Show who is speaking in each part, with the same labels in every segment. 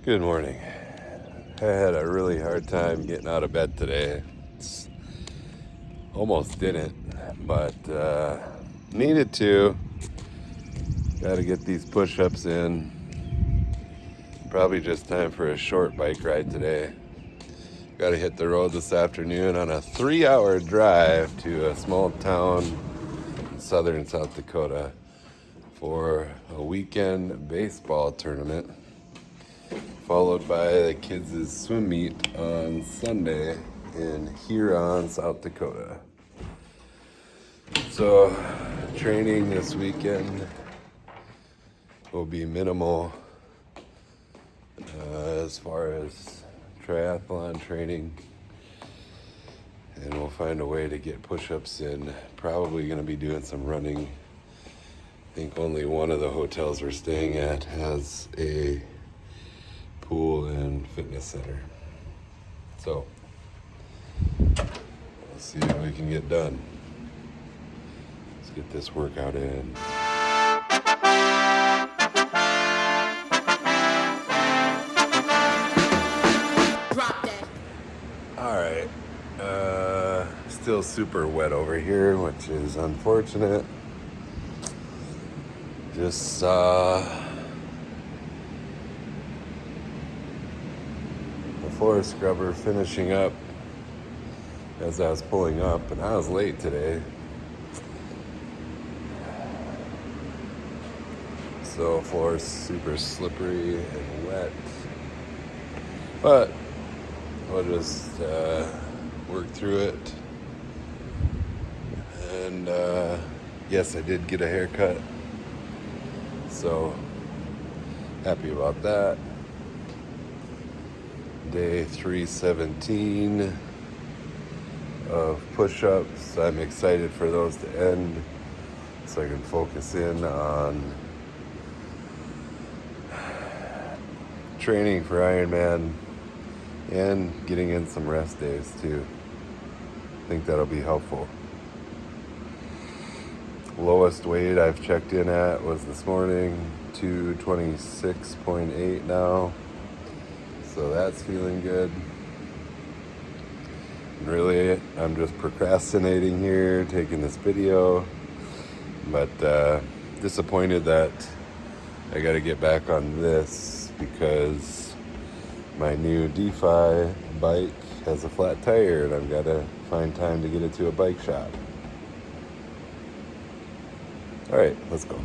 Speaker 1: Good morning. I had a really hard time getting out of bed today. Almost didn't, but needed to. Got to get these push-ups in. Probably just time for a short bike ride today. Got to hit the road this afternoon on a 3-hour drive to a small town in southern South Dakota for a weekend baseball tournament, followed by the kids' swim meet on Sunday in Huron, South Dakota. So, training this weekend will be minimal as far as triathlon training, and we'll find a way to get push-ups in. Probably going to be doing some running. I think only one of the hotels we're staying at has a pool and fitness center. So, let's see what we can get done. Let's get this workout in.
Speaker 2: Drop that.
Speaker 1: All right. Still super wet over here, which is unfortunate. Just saw the floor scrubber finishing up as I was pulling up, and I was late today. So floor's super slippery and wet. But we'll just work through it. And yes, I did get a haircut. So happy about that. Day 317 of push-ups. I'm excited for those to end so I can focus in on training for Ironman and getting in some rest days too. I think that'll be helpful. Lowest weight I've checked in at was this morning, 226.8 now. So that's feeling good. Really, I'm just procrastinating here, taking this video. But disappointed that I got to get back on this because my new DeFi bike has a flat tire and I've got to find time to get it to a bike shop. All right, let's go.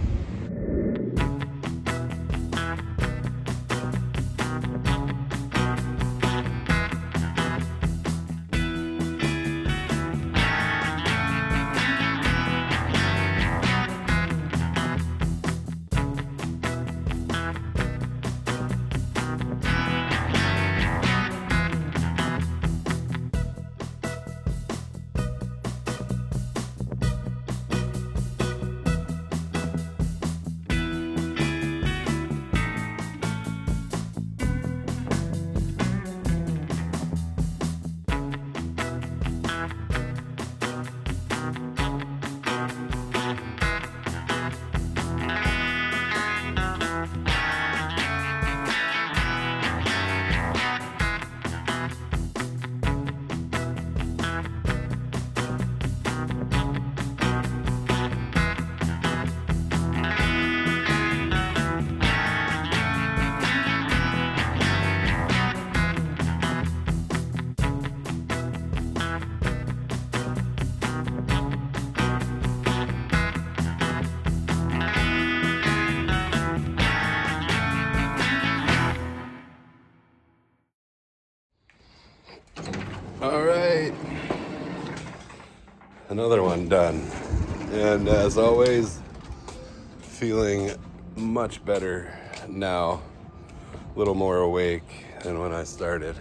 Speaker 1: All right, another one done. And as always, feeling much better now, a little more awake than when I started.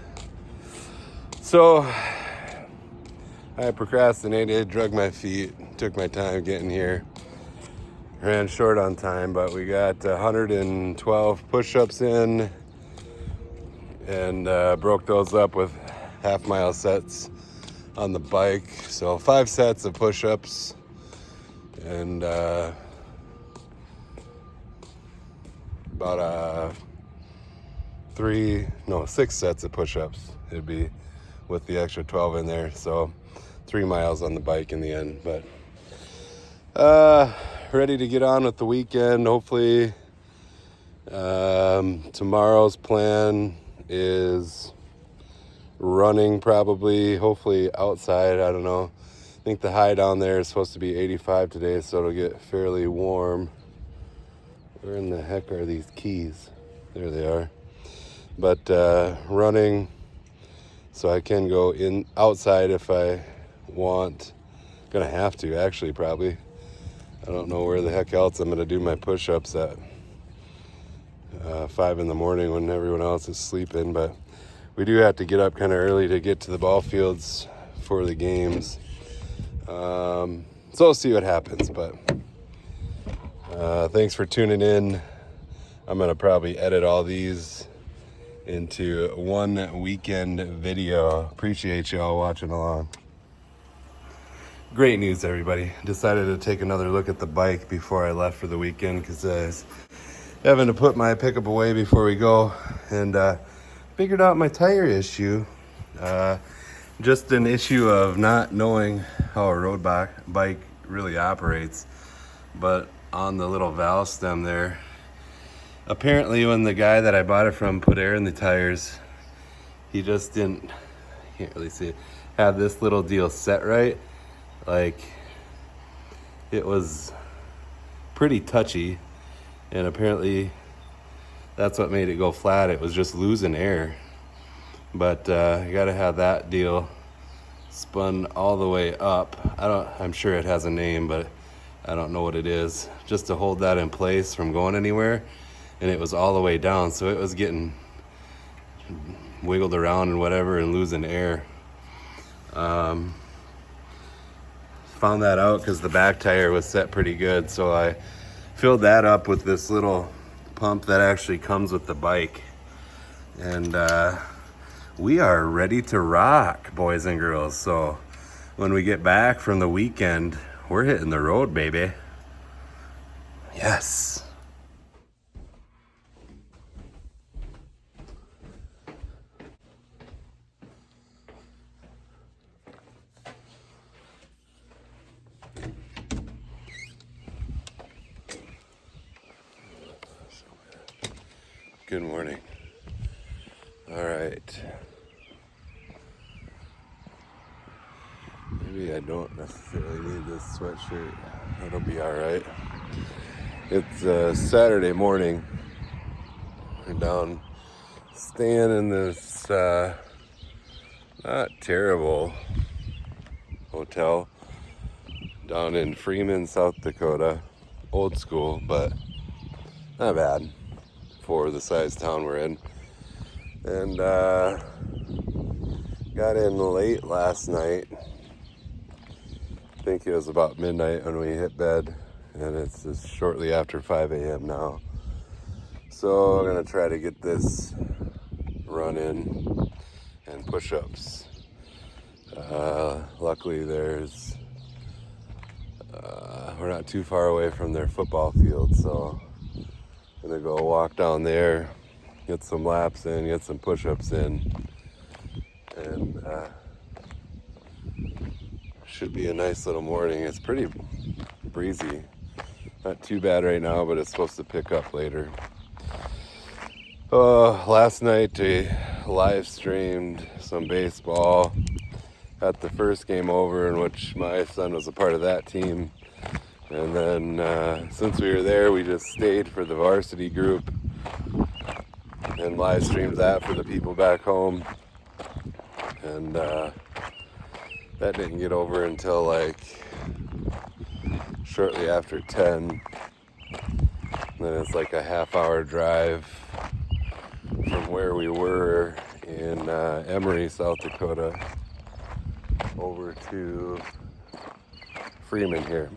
Speaker 1: So I procrastinated, drug my feet, took my time getting here. Ran short on time, but we got 112 push-ups in and broke those up with half-mile sets on the bike. So 5 sets of push-ups and about 6 sets of push-ups. It'd be with the extra 12 in there. So 3 miles on the bike in the end. But ready to get on with the weekend. Hopefully tomorrow's plan is running, probably, hopefully outside. I don't know. I think the high down there is supposed to be 85 today, so it'll get fairly warm. Where in the heck are these keys? There they are. But running, so I can go in outside if I want. Gonna have to, actually, probably. I don't know where the heck else I'm gonna do my push-ups at 5 in the morning when everyone else is sleeping. But we do have to get up kind of early to get to the ball fields for the games. So we'll see what happens. But thanks for tuning in. I'm gonna probably edit all these into one weekend video. Appreciate y'all watching along. Great news, everybody. Decided to take another look at the bike before I left for the weekend because I was having to put my pickup away before we go, and figured out my tire issue. Just an issue of not knowing how a road bike really operates. But on the little valve stem there, apparently when the guy that I bought it from put air in the tires, he just didn't, can't really see it, have this little deal set right. Like, it was pretty touchy, and apparently that's what made it go flat. It was just losing air. But you gotta have that deal spun all the way up. I'm sure it has a name, but I don't know what it is, just to hold that in place from going anywhere. And it was all the way down, so it was getting wiggled around and whatever and losing air. Found that out because the back tire was set pretty good, so I filled that up with this little pump that actually comes with the bike. And we are ready to rock, boys and girls. So when we get back from the weekend, we're hitting the road, baby. Yes. Good morning. All right. Maybe I don't necessarily need this sweatshirt. It'll be all right. It's Saturday morning. We're down staying in this not terrible hotel down in Freeman, South Dakota. Old school, but not bad for the size town we're in. And got in late last night. I think it was about midnight when we hit bed, and it's just shortly after 5 a.m. now. So I'm gonna try to get this run in and push-ups. Luckily there's we're not too far away from their football field, so I'm gonna go walk down there, get some laps in, get some push-ups in, and should be a nice little morning. It's pretty breezy, not too bad right now, but it's supposed to pick up later. Last night I live streamed some baseball at the first game over, in which my son was a part of that team. And then since we were there, we just stayed for the varsity group and live streamed that for the people back home. And that didn't get over until like shortly after 10. And then it's like a half-hour drive from where we were in Emery, South Dakota, over to Freeman here.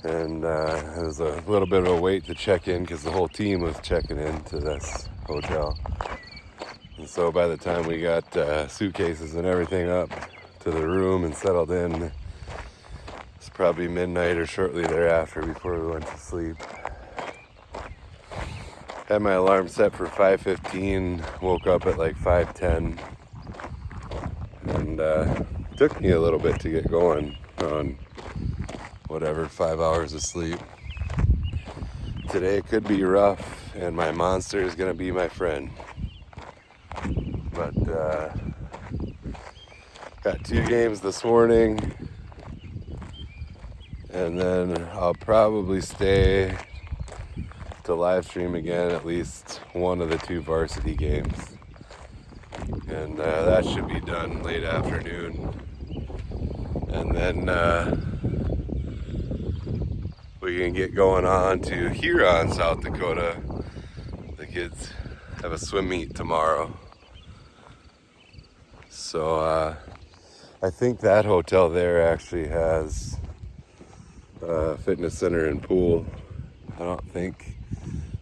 Speaker 1: And it was a little bit of a wait to check in because the whole team was checking into this hotel. And so by the time we got suitcases and everything up to the room and settled in, it's probably midnight or shortly thereafter before we went to sleep. Had my alarm set for 5:15, woke up at like 5:10, and took me a little bit to get going on whatever, 5 hours of sleep. Today could be rough, and my monster is gonna be my friend. But got 2 games this morning, and then I'll probably stay to live stream again at least one of the 2 varsity games, and that should be done late afternoon. And then we can get going on to Huron, South Dakota. The kids have a swim meet tomorrow, so I think that hotel there actually has a fitness center and pool. I don't think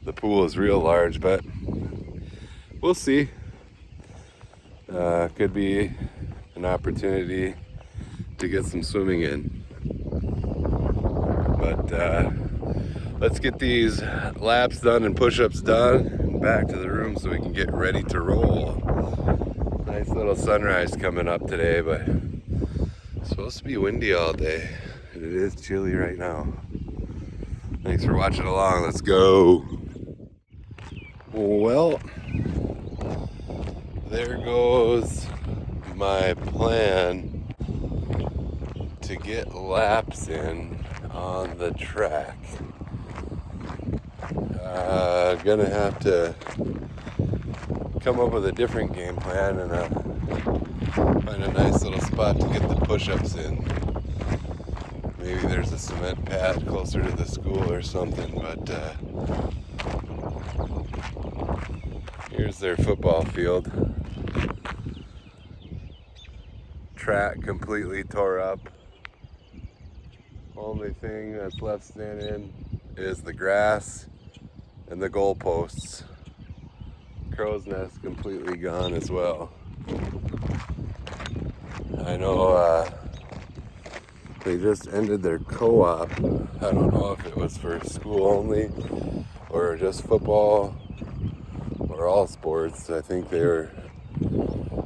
Speaker 1: the pool is real large, but we'll see. Could be an opportunity to get some swimming in. But let's get these laps done and push-ups done and back to the room so we can get ready to roll. Nice little sunrise coming up today, but it's supposed to be windy all day, and it is chilly right now. Thanks for watching along. Let's go. Well, there goes my plan to get laps in on the track. Gonna have to come up with a different game plan and find a nice little spot to get the push-ups in. Maybe there's a cement pad closer to the school or something, but here's their football field. Track completely tore up. Only thing that's left standing is the grass and the goalposts. Crow's Nest completely gone as well. I know they just ended their co-op. I don't know if it was for school only or just football or all sports. I think they were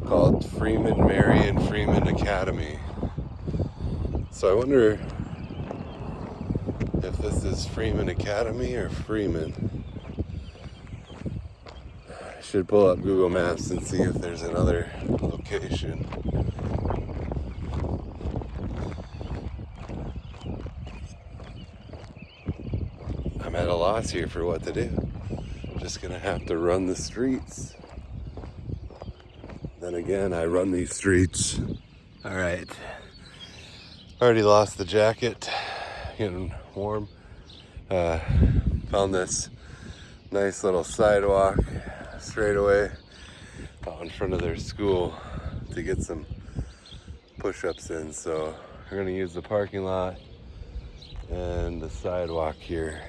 Speaker 1: called Freeman Marion Freeman Academy. So I wonder if this is Freeman Academy or Freeman. I should pull up Google Maps and see if there's another location. I'm at a loss here for what to do. I'm just gonna have to run the streets. Then again, I run these streets. All right. Already lost the jacket. Getting warm. Found this nice little sidewalk straight away out in front of their school to get some push-ups in. So we're gonna use the parking lot and the sidewalk here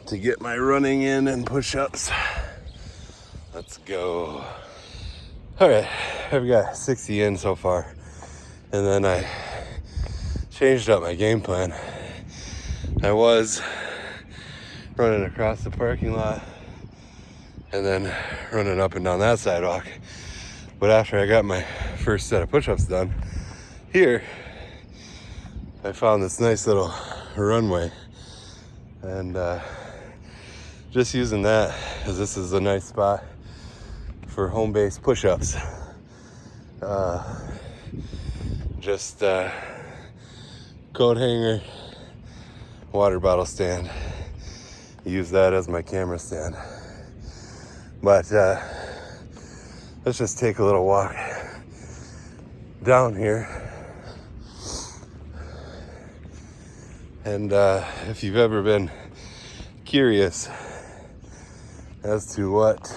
Speaker 1: to get my running in and push-ups. Let's go. All right, I've got 60 in so far, and then I changed up my game plan. I was running across the parking lot and then running up and down that sidewalk, but after I got my first set of push-ups done here, I found this nice little runway, and just using that, as this is a nice spot for home-based push-ups. Just coat hanger, water bottle stand. Use that as my camera stand. But let's just take a little walk down here. And if you've ever been curious as to what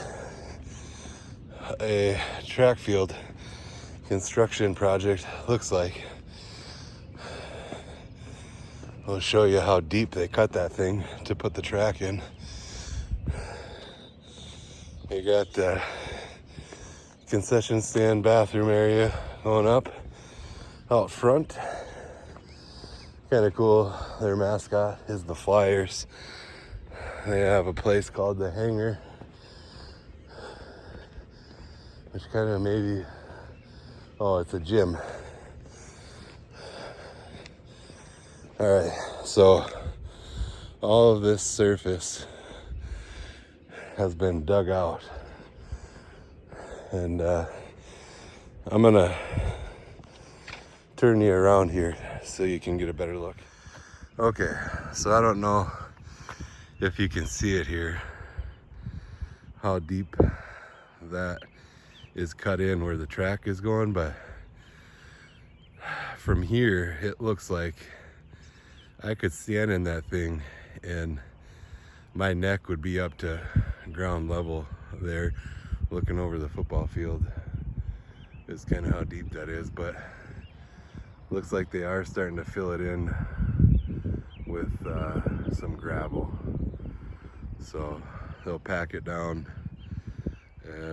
Speaker 1: a track field construction project looks like, I'll show you how deep they cut that thing to put the track in. You got the concession stand bathroom area going up out front. Kind of cool. Their mascot is the Flyers. they have a place called the Hangar, which kind of maybe, oh, it's a gym. All right, so all of this surface has been dug out, and I'm gonna turn you around here so you can get a better look. Okay, so I don't know if you can see it here, how deep that is cut in where the track is going, but from here it looks like I could stand in that thing and my neck would be up to ground level there, looking over the football field. Is kind of how deep that is, but looks like they are starting to fill it in with some gravel. So they'll pack it down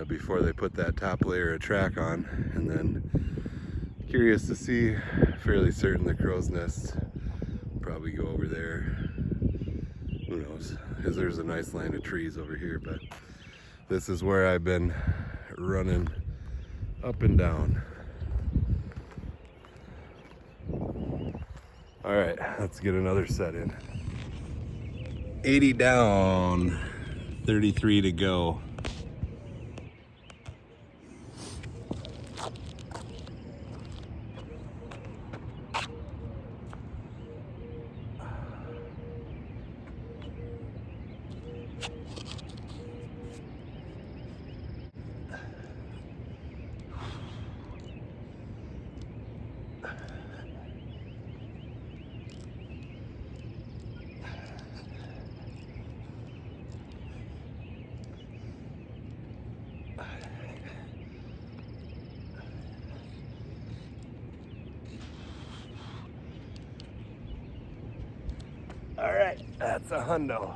Speaker 1: before they put that top layer of track on, and then curious to see, fairly certain the crow's nest probably go over there. Who knows, because there's a nice line of trees over here, but this is where I've been running up and down. All right, let's get another set in. 80 down, 33 to go. All right, that's a hundo.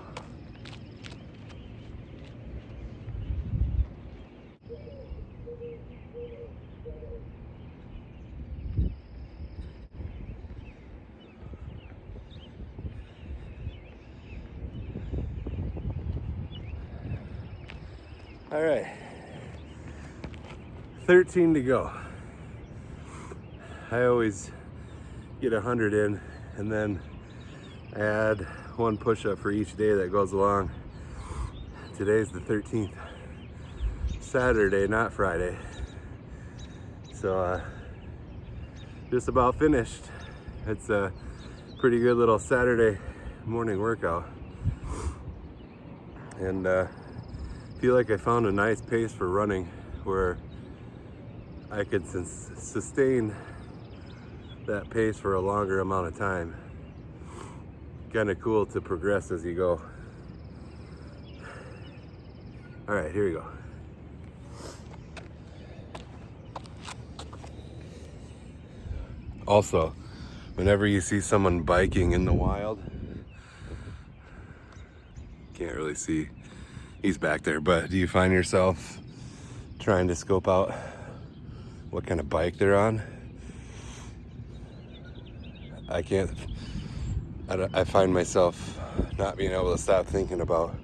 Speaker 1: All right, 13 to go. I always get 100 in, and then I add one push-up for each day that goes along. Today's the 13th, Saturday, not Friday. So just about finished. It's a pretty good little Saturday morning workout. And feel like I found a nice pace for running where I could sustain that pace for a longer amount of time. Kind of cool to progress as you go. All right, here we go. Also, whenever you see someone biking in the wild, can't really see, he's back there, but do you find yourself trying to scope out what kind of bike they're on? I find myself not being able to stop thinking about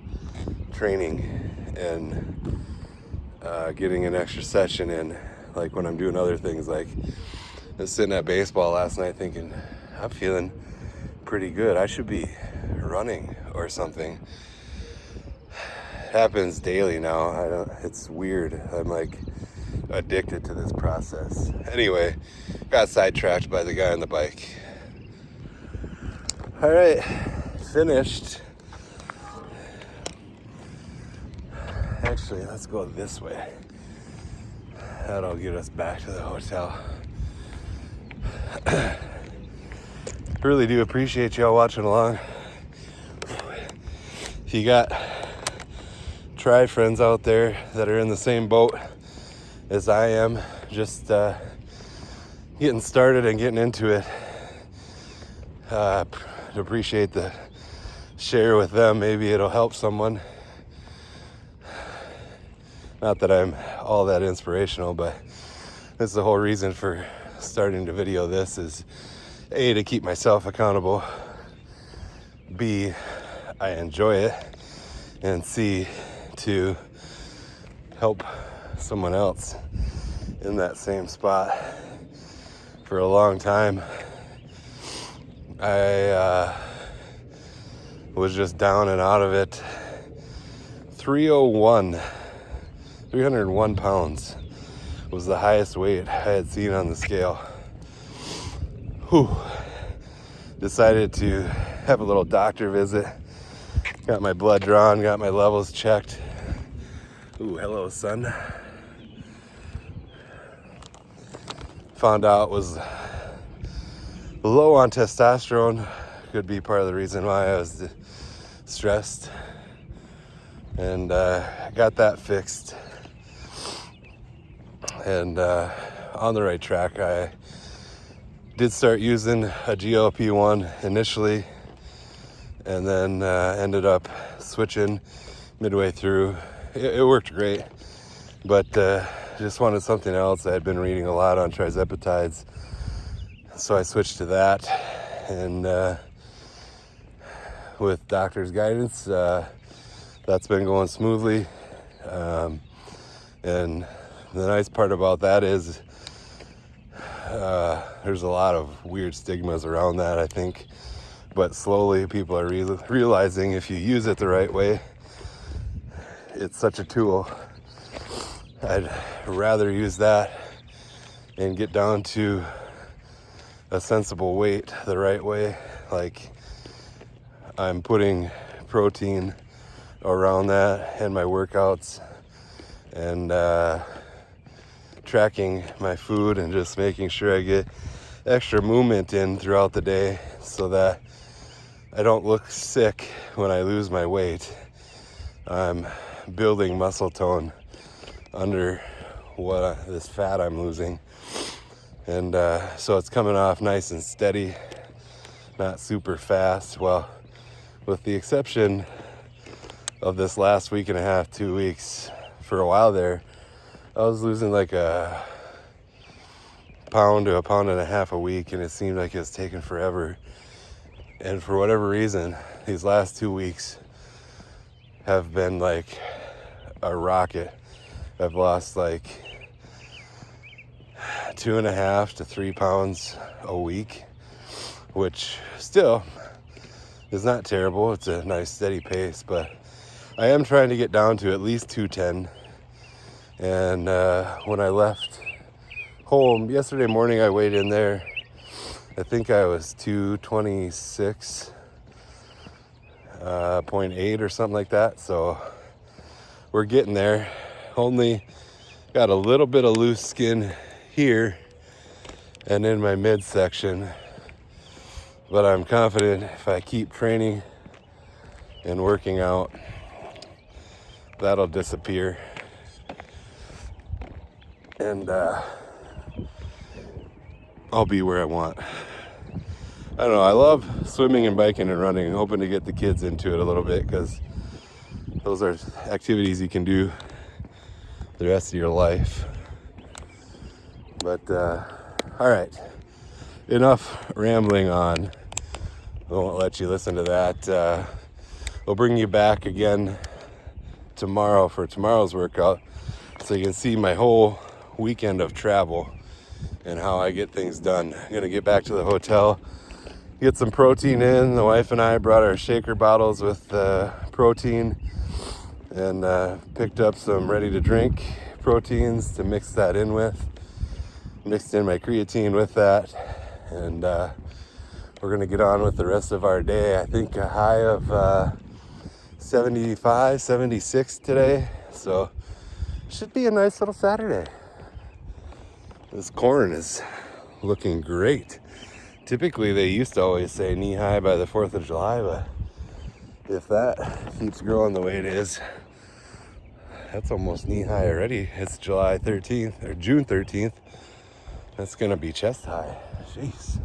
Speaker 1: training and getting an extra session in, like when I'm doing other things. Like I was sitting at baseball last night thinking, I'm feeling pretty good, I should be running or something. It happens daily now. It's weird. I'm like addicted to this process. Anyway, got sidetracked by the guy on the bike. All right, finished. Actually, let's go this way. That'll get us back to the hotel. Really do appreciate y'all watching along. If you got tri friends out there that are in the same boat as I am, just getting started and getting into it, appreciate the share with them. Maybe it'll help someone. Not that I'm all that inspirational, but that's the whole reason for starting to video this, is A, to keep myself accountable, B, I enjoy it, and C, to help someone else in that same spot. For a long time, I was just down and out of it. 301 pounds was the highest weight I had seen on the scale. Whew. Decided to have a little doctor visit. Got my blood drawn, got my levels checked. Ooh, hello, son. Found out was low on testosterone. Could be part of the reason why I was stressed. And got that fixed. And on the right track. I did start using a GLP-1 initially, and then ended up switching midway through. It worked great, but just wanted something else. I had been reading a lot on trizepatides, so I switched to that, and with doctor's guidance, that's been going smoothly. And the nice part about that is there's a lot of weird stigmas around that, I think, but slowly people are realizing if you use it the right way, it's such a tool. I'd rather use that and get down to a sensible weight the right way. Like, I'm putting protein around that and my workouts, and tracking my food and just making sure I get extra movement in throughout the day so that I don't look sick when I lose my weight. I'm building muscle tone under this fat I'm losing, and so it's coming off nice and steady, not super fast. Well, with the exception of this last week and a half, 2 weeks, for a while there, I was losing like a pound to a pound and a half a week, and it seemed like it was taking forever. And for whatever reason, these last 2 weeks have been like a rocket. I've lost like 2.5 to 3 pounds a week, which still is not terrible. It's a nice steady pace, but I am trying to get down to at least 210. And when I left home yesterday morning, I weighed in there. I think I was 226.8 or something like that. So we're getting there. Only got a little bit of loose skin here and in my midsection. But I'm confident if I keep training and working out, that'll disappear. And I'll be where I want. I don't know, I love swimming and biking and running. I'm hoping to get the kids into it a little bit, because those are activities you can do the rest of your life. But all right, enough rambling on. I won't let you listen to that. We'll bring you back again tomorrow for tomorrow's workout, so you can see my whole weekend of travel and how I get things done. I'm gonna get back to the hotel, get some protein in. The wife and I brought our shaker bottles with protein, and picked up some ready to drink proteins to mix that in with. Mixed in my creatine with that, and we're gonna get on with the rest of our day. I think a high of 75, 76 today, so should be a nice little Saturday. This corn is looking great. Typically they used to always say knee high by the 4th of July, but if that keeps growing the way it is, that's almost knee high already. It's July 13th or June 13th. That's gonna be chest high. Jeez.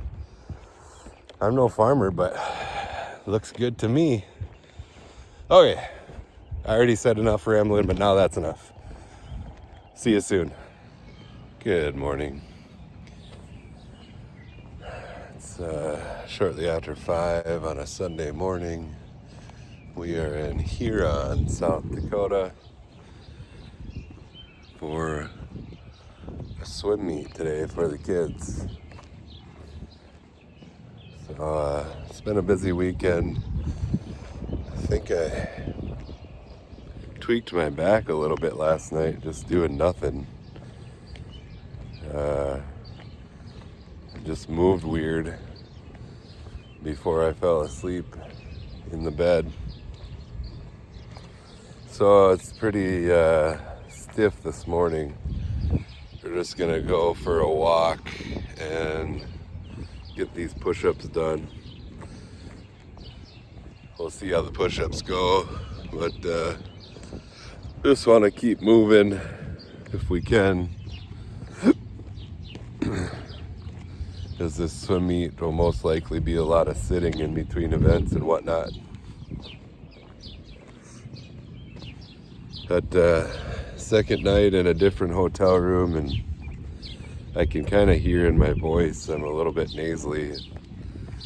Speaker 1: I'm no farmer, but looks good to me. Okay, I already said enough rambling, but now that's enough. See you soon. Good morning. It's shortly after 5 on a Sunday morning. We are in Huron, South Dakota for a swim meet today for the kids. So it's been a busy weekend. I think I tweaked my back a little bit last night just doing nothing. Just moved weird before I fell asleep in the bed. So it's pretty stiff this morning. We're just gonna go for a walk and get these push-ups done. We'll see how the push-ups go, but just want to keep moving if we can. Because this swim meet will most likely be a lot of sitting in between events and whatnot. But second night in a different hotel room, and I can kind of hear in my voice I'm a little bit nasally,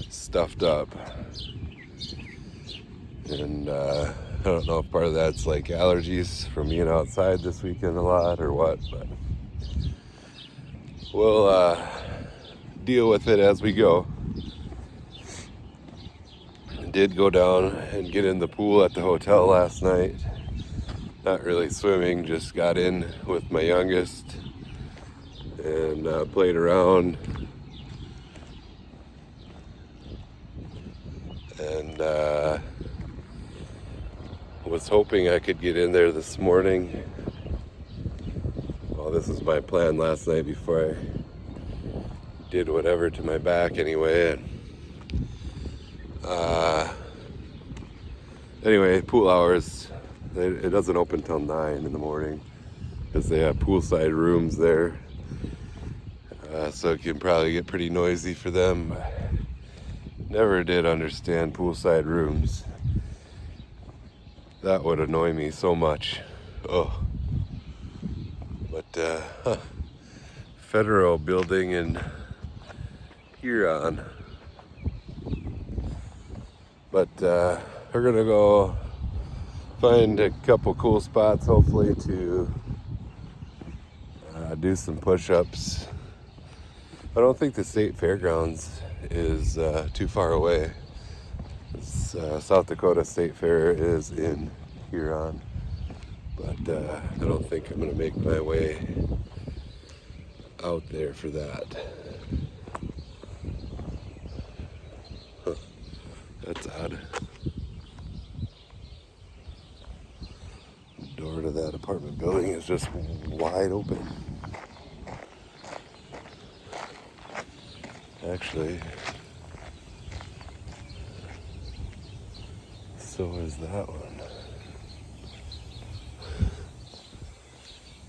Speaker 1: stuffed up. And I don't know if part of that's like allergies from being outside this weekend a lot or what, but we'll deal with it as we go. I did go down and get in the pool at the hotel last night. Not really swimming, just got in with my youngest and played around. And was hoping I could get in there this morning. Well, this was my plan last night before I did whatever to my back anyway. And anyway, pool hours, it doesn't open till 9 in the morning because they have poolside rooms there. So it can probably get pretty noisy for them. Never did understand poolside rooms. That would annoy me so much. Oh. But federal building in Huron. But we're gonna go find a couple cool spots, hopefully, to do some push-ups. I don't think the state fairgrounds is too far away. South Dakota State Fair is in Huron, but I don't think I'm gonna make my way out there for that. Huh. That's odd. The door to that apartment building is just wide open. Actually, so is that one.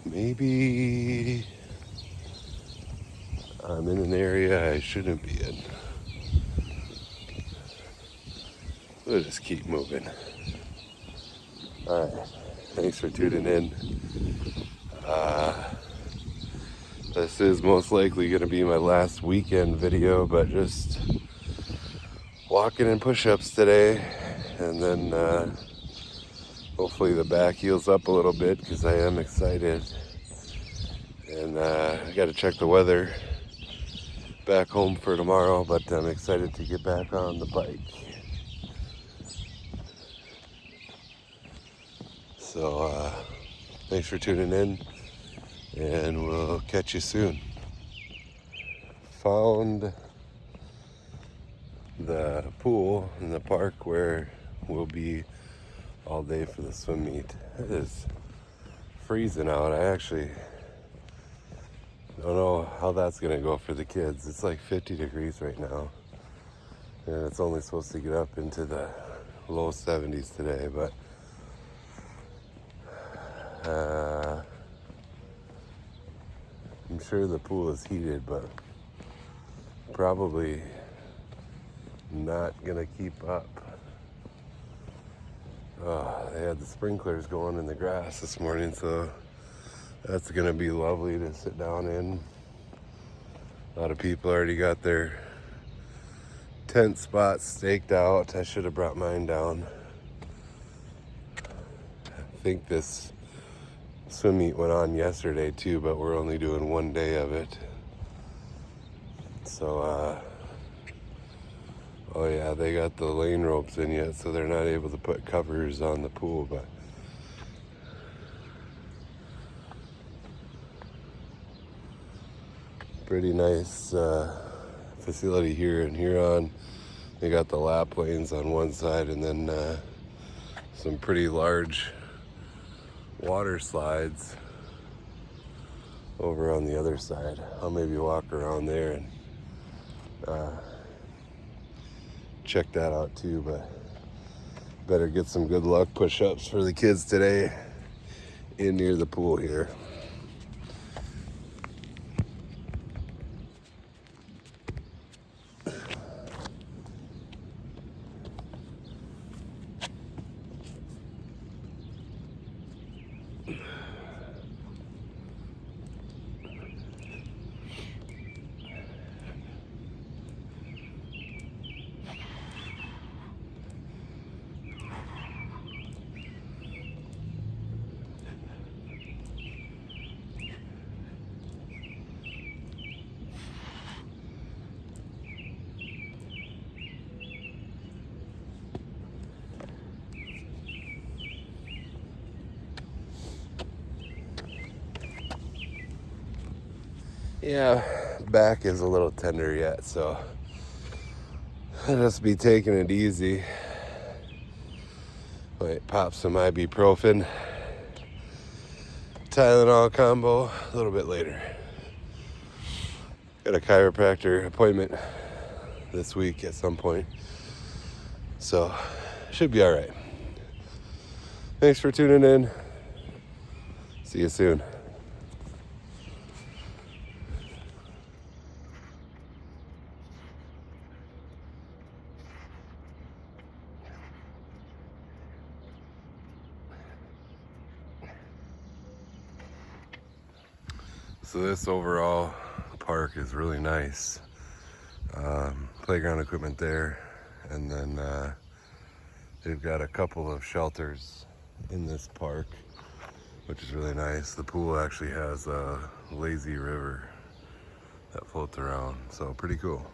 Speaker 1: Maybe I'm in an area I shouldn't be in. We'll just keep moving. Alright, thanks for tuning in. This is most likely going to be my last weekend video, but just walking and push-ups today. And then hopefully the back heals up a little bit because I am excited. And I got to check the weather back home for tomorrow, but I'm excited to get back on the bike. So thanks for tuning in, and we'll catch you soon. Found the pool in the park where we'll be all day for the swim meet. It is freezing out. I actually don't know how that's gonna go for the kids. It's like 50 degrees right now, and it's only supposed to get up into the low 70s today, but I'm sure the pool is heated, but probably not gonna keep up. They had the sprinklers going in the grass this morning, so that's gonna be lovely to sit down in. A lot of people already got their tent spots staked out. I should have brought mine down. think this swim meet went on yesterday too, but we're only doing one day of it. So, oh yeah, they got the lane ropes in yet, so they're not able to put covers on the pool, but pretty nice facility here in Huron. They got the lap lanes on one side and then some pretty large water slides over on the other side. I'll maybe walk around there and check that out too, but better get some good luck push-ups for the kids today in near the pool here. Yeah, back is a little tender yet, so I'll just be taking it easy. Might pop some ibuprofen, Tylenol combo a little bit later. Got a chiropractor appointment this week at some point, so should be all right. Thanks for tuning in. See you soon. So this overall park is really nice. Playground equipment there, and then they've got a couple of shelters in this park, which is really nice. The pool actually has a lazy river that floats around, so pretty cool.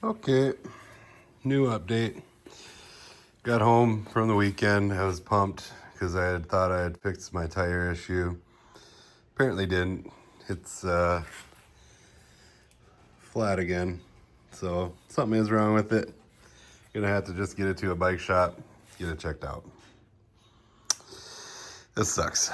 Speaker 1: Okay, new update. Got home from the weekend. I was pumped because I had thought I had fixed my tire issue. Apparently didn't. It's flat again. So something is wrong with it. Gonna have to just get it to a bike shop, get it checked out. This sucks.